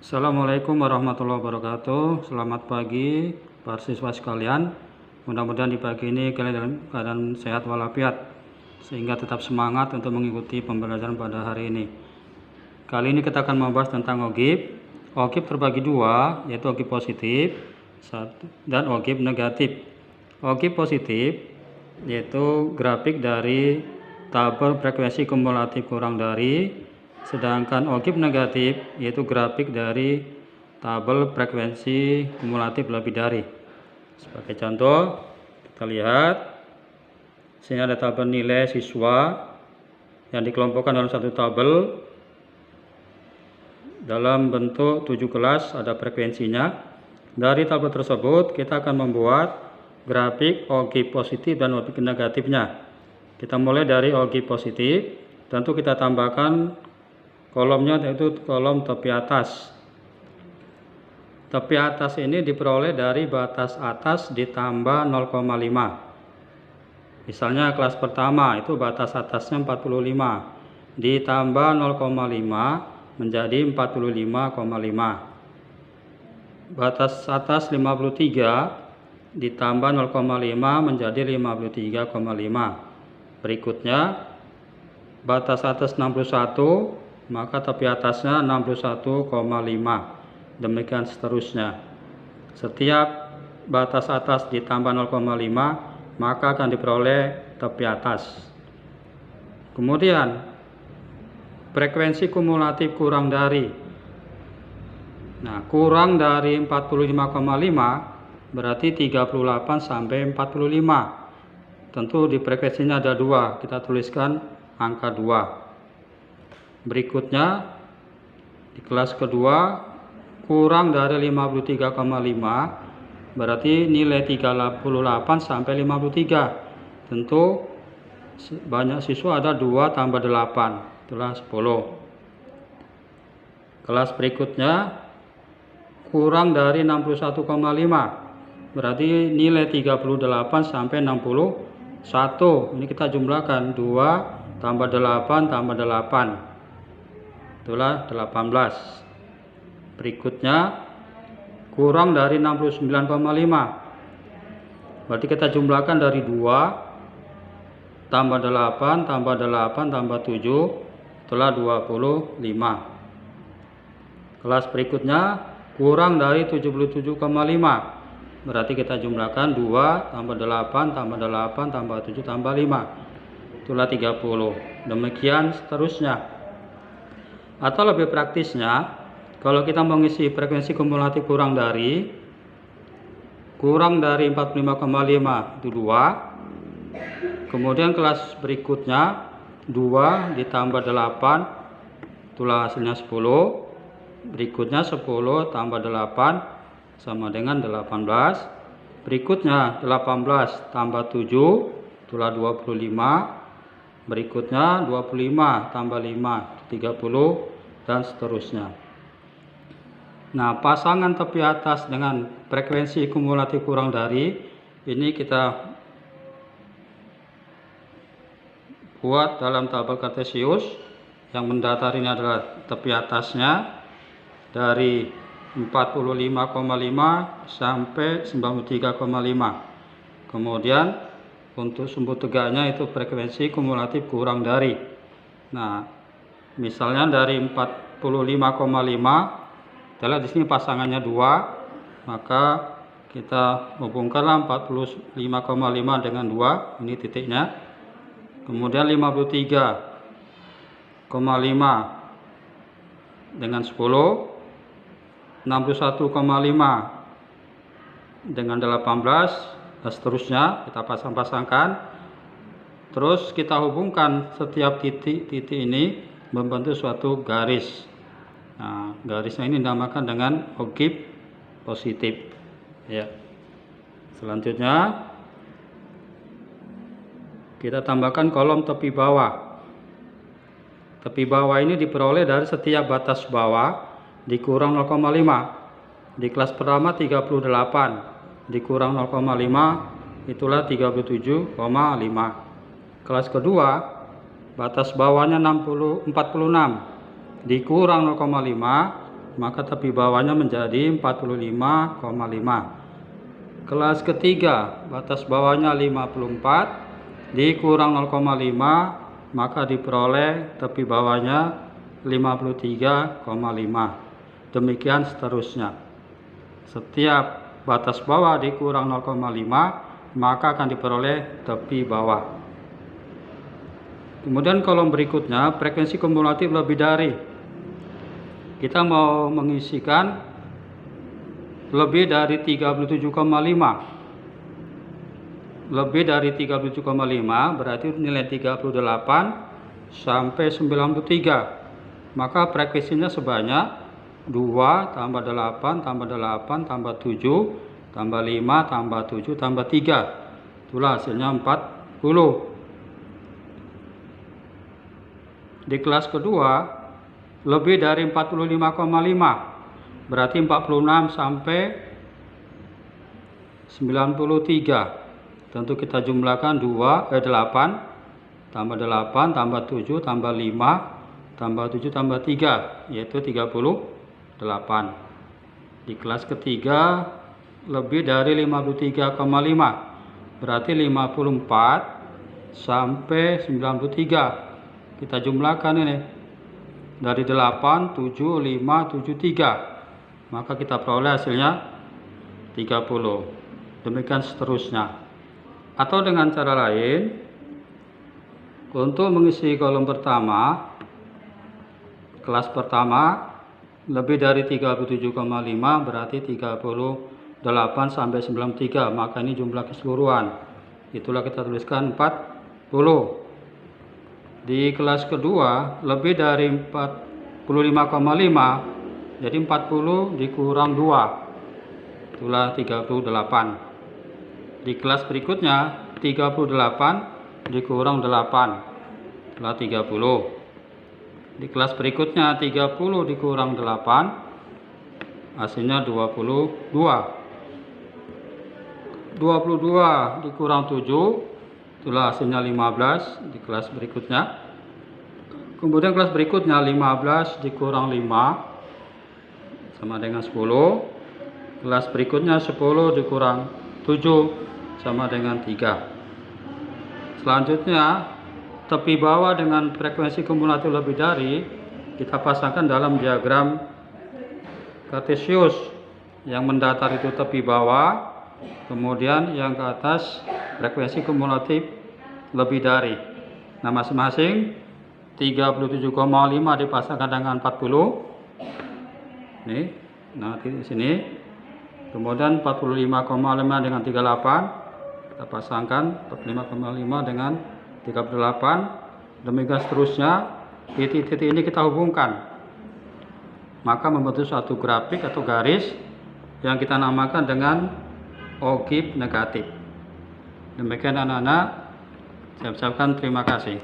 Assalamualaikum warahmatullahi wabarakatuh. Selamat pagi para siswa sekalian. Mudah-mudahan di pagi ini kalian dalam keadaan sehat walafiat sehingga tetap semangat untuk mengikuti pembelajaran pada hari ini. Kali ini kita akan membahas tentang ogib. Ogib terbagi dua, yaitu ogib positif dan ogib negatif. Ogib positif yaitu grafik dari tabel frekuensi kumulatif kurang dari, sedangkan ogib negatif yaitu grafik dari tabel frekuensi kumulatif lebih dari. Sebagai contoh, kita lihat sini ada tabel nilai siswa yang dikelompokkan dalam satu tabel dalam bentuk 7 kelas, ada frekuensinya. Dari tabel tersebut kita akan membuat grafik ogib positif dan ogib negatifnya. Kita mulai dari ogib positif, tentu kita tambahkan kolomnya, yaitu kolom tepi atas. Tepi atas ini diperoleh dari batas atas ditambah 0,5. Misalnya kelas pertama itu batas atasnya 45, ditambah 0,5 menjadi 45,5. Batas atas 53 ditambah 0,5 menjadi 53,5. Berikutnya batas atas 61, maka tepi atasnya 61,5. Demikian seterusnya. Setiap batas atas ditambah 0,5 maka akan diperoleh tepi atas. Kemudian frekuensi kumulatif kurang dari. Nah, kurang dari 45,5 berarti 38 sampai 45. Tentu di frekuensinya ada 2, kita tuliskan angka 2. Berikutnya di kelas kedua kurang dari 53,5 berarti nilai 38 sampai 53. Tentu banyak siswa ada 2 tambah 8, itulah 10. Kelas berikutnya kurang dari 61,5 berarti nilai 38 sampai 61. Ini kita jumlahkan 2 tambah 8 tambah 8. Itulah 18. Berikutnya kurang dari 69,5 berarti kita jumlahkan dari 2 tambah 8 tambah 8 tambah 7, itulah 25. Kelas berikutnya kurang dari 77,5 berarti kita jumlahkan 2 tambah 8 tambah 8 tambah 7 tambah 5, itulah 30. Demikian seterusnya. Atau lebih praktisnya, kalau kita mengisi frekuensi kumulatif kurang dari 45,5 itu 2. Kemudian kelas berikutnya 2 ditambah 8, itulah hasilnya 10. Berikutnya 10 tambah 8 sama dengan 18. Berikutnya 18 tambah 7, itulah 25. Berikutnya 25 tambah 5, 30, dan seterusnya. Nah, pasangan tepi atas dengan frekuensi kumulatif kurang dari ini kita buat dalam tabel kartesius. Yang mendasar ini adalah tepi atasnya dari 45,5 sampai 93,5. Kemudian untuk sumbu tegaknya itu frekuensi kumulatif kurang dari. Nah, misalnya dari 45,5, kita lihat di sini pasangannya 2, maka kita hubungkanlah 45,5 dengan 2, ini titiknya. Kemudian 53,5 dengan 10, 61,5 dengan 18, dan seterusnya kita pasang-pasangkan. Terus kita hubungkan setiap titik-titik ini membentuk suatu garis. Nah, garisnya ini dinamakan dengan ogib positif. Ya. Selanjutnya kita tambahkan kolom tepi bawah. Tepi bawah ini diperoleh dari setiap batas bawah dikurang 0,5. Di kelas pertama 38 dikurang 0,5, itulah 37,5. Kelas kedua batas bawahnya 46 dikurang 0,5 maka tepi bawahnya menjadi 45,5. Kelas ketiga, batas bawahnya 54 dikurang 0,5, maka diperoleh tepi bawahnya 53,5. Demikian seterusnya. Setiap batas bawah dikurang 0,5, maka akan diperoleh tepi bawah. Kemudian kolom berikutnya, frekuensi kumulatif lebih dari. Kita mau mengisikan lebih dari 37,5. Lebih dari 37,5 berarti nilai 38 sampai 93. Maka frekuensinya sebanyak 2 tambah 8 tambah 8 tambah 7 tambah 5 tambah 7 tambah 3. Itulah hasilnya 40. Di kelas kedua, lebih dari 45,5 berarti 46 sampai 93. Tentu kita jumlahkan 8 tambah 8 tambah 7 tambah 5 tambah 7 tambah 3, yaitu 38. Di kelas ketiga, lebih dari 53,5 berarti 54 sampai 93. Kita jumlahkan ini dari 8, 7, 5, 7, 3, maka kita peroleh hasilnya 30. Demikian seterusnya. Atau dengan cara lain, untuk mengisi kolom pertama, kelas pertama lebih dari 37,5 berarti 38 sampai 93, maka ini jumlah keseluruhan. Itulah kita tuliskan 40. Di kelas kedua, lebih dari 45,5, jadi 40 dikurang 2, itulah 38. Di kelas berikutnya, 38 dikurang 8, itulah 30. Di kelas berikutnya, 30 dikurang 8, hasilnya 22. 22 dikurang 7, itulah hasilnya 15 di kelas berikutnya. Kemudian kelas berikutnya 15 dikurang 5 sama dengan 10. Kelas berikutnya 10 dikurang 7 sama dengan 3. Selanjutnya, tepi bawah dengan frekuensi kumulatif lebih dari kita pasangkan dalam diagram Kartesius. Yang mendatar itu tepi bawah, kemudian yang ke atas frekuensi kumulatif lebih dari. Nah, masing-masing 37,5 dipasangkan dengan 40. Nih, nah di sini. Kemudian 45,5 dengan 38 kita pasangkan 45,5 dengan 38. Demikian seterusnya. Titik-titik ini kita hubungkan, maka membentuk suatu grafik atau garis yang kita namakan dengan ogib negatif. Demikian anak-anak, saya ucapkan terima kasih.